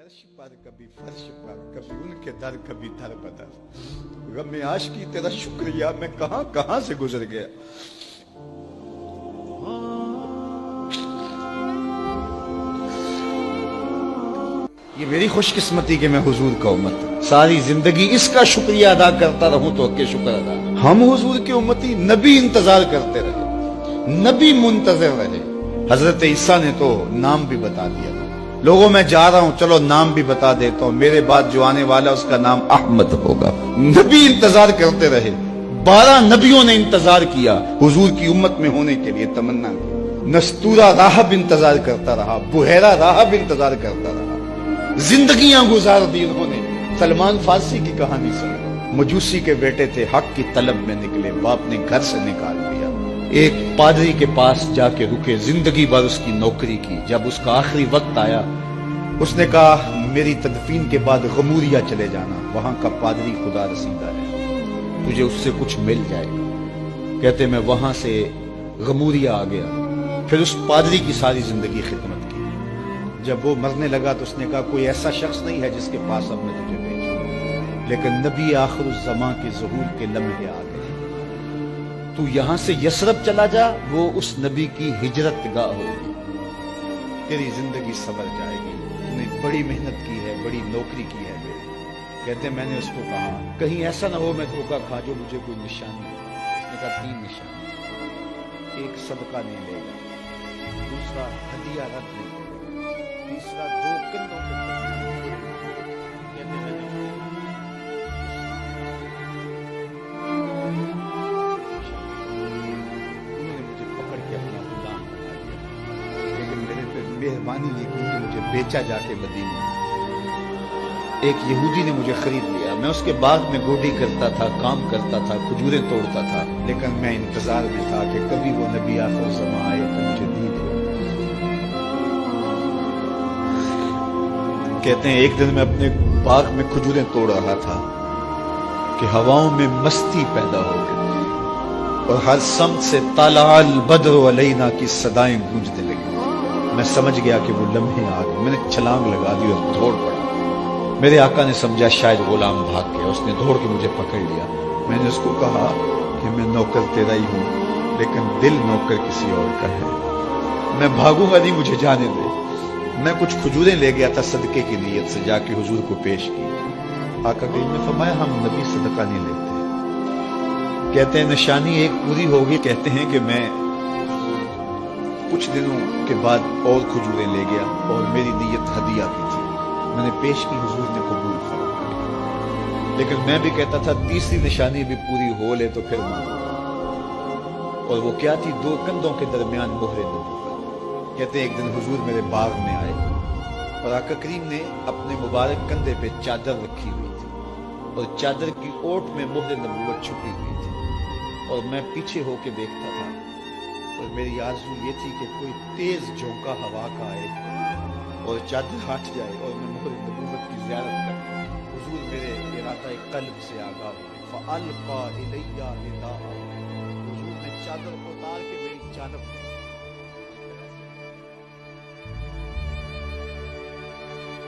عرش پر کبھی فرش پر کبھی ان کے در کبھی در بدر غم عاشقی تیرا شکریہ میں کہاں کہاں سے گزر گیا. یہ میری خوش قسمتی کہ میں حضور کا امت ساری زندگی اس کا شکریہ ادا کرتا رہوں تو کہ شکر ادا. ہم حضور کے امتی نبی انتظار کرتے رہے, نبی منتظر رہے. حضرت عیسیٰ نے تو نام بھی بتا دیا, لوگوں میں جا رہا ہوں چلو نام بھی بتا دیتا ہوں, میرے بعد جو آنے والا اس کا نام احمد ہوگا. نبی انتظار کرتے رہے, 12 نبیوں نے انتظار کیا حضور کی امت میں ہونے کے لیے تمنا کی. نستورہ راہب انتظار کرتا رہا, بحیرہ راہب انتظار کرتا رہا, زندگیاں گزار دی انہوں نے. سلمان فارسی کی کہانی سنو, مجوسی کے بیٹے تھے, حق کی طلب میں نکلے, باپ نے گھر سے نکال دیا. ایک پادری کے پاس جا کے رکے, زندگی بھر اس کی نوکری کی. جب اس کا آخری وقت آیا اس نے کہا میری تدفین کے بعد غموریا چلے جانا, وہاں کا پادری خدا رسیدہ ہے, تجھے اس سے کچھ مل جائے گا. کہتے میں وہاں سے غموریا آ گیا, پھر اس پادری کی ساری زندگی خدمت کی. جب وہ مرنے لگا تو اس نے کہا کوئی ایسا شخص نہیں ہے جس کے پاس اب میں تجھے بھیجوں, لیکن نبی آخر الزماں کے ظہور کے لمحے آ گئے. تو یہاں سے یثرب چلا جا, وہ اس نبی کی ہجرت گاہ ہوگی, تیری زندگی سنور جائے گی. تو نے بڑی محنت کی ہے, بڑی نوکری کی ہے میری. کہتے میں نے اس کو کہا کہیں ایسا نہ ہو میں دھوکہ کھا جو مجھے کوئی نشانی ہو. اس نے کہا 3 نشانی, ایک صدقہ نہیں لے گا, دوسرا ہدیہ رد نہیں کرے گا, تیسرا 2 کندھوں کے مہربانی نہیں کی کہ مجھے بیچا جا کے مدینے. ایک یہودی نے مجھے خرید لیا, میں اس کے باغ میں گوڈی کرتا تھا, کام کرتا تھا, کھجوریں توڑتا تھا, لیکن میں انتظار میں تھا کہ کبھی وہ نبی آخر زمان آئے تو مجھے دی دے. کہتے ہیں ایک دن میں اپنے باغ میں کھجوریں توڑ رہا تھا کہ ہواؤں میں مستی پیدا ہو گئی اور ہر سمت سے طلع البدر علینا کی صدائیں گونجنے لگی. میں سمجھ گیا کہ وہ لمحے آ گئے. میں نے چھلانگ لگا دی اور دوڑ پڑا. میرے آقا نے سمجھا شاید غلام بھاگ گیا, اس نے دوڑ کے مجھے پکڑ لیا. میں نے اس کو کہا کہ میں نوکر تیرا ہی ہوں, لیکن دل نوکر کسی اور کا ہے. میں بھاگوں گا نہیں, مجھے جانے دے. میں کچھ کھجوریں لے گیا تھا صدقے کی نیت سے, جا کے حضور کو پیش کی. آقا کریم نے فرمایا ہم نبی صدقہ نہیں لیتے. کہتے ہیں نشانی ایک پوری ہوگی. کہتے ہیں کہ میں کچھ دنوں کے بعد اور کھجوریں لے گیا اور میری نیت ہدیہ کی تھی, میں نے پیش کی, حضور نے قبول فرمایا. لیکن میں بھی کہتا تھا تیسری نشانی بھی پوری ہو لے تو پھر مانوں. اور وہ کیا تھی؟ 2 کندھوں کے درمیان مہر نبوت. کہتے ایک دن حضور میرے باغ میں آئے اور آقا کریم نے اپنے مبارک کندھے پہ چادر رکھی ہوئی تھی اور چادر کی اوٹ میں مہر نبوت چھپی ہوئی تھی, اور میں پیچھے ہو کے دیکھتا تھا. اور میری آرزو یہ تھی کہ کوئی تیز جھونکا ہوا کا آئے اور چادر ہٹ جائے اور میں مہر نبوت کی زیارت کروں. حضور میرے ارادہ قلب سے آگاہ ہوئے. فَأَلْقَى إِلَيَّ نِدَاءَ, حضور نے چادر اتار کے میری جانب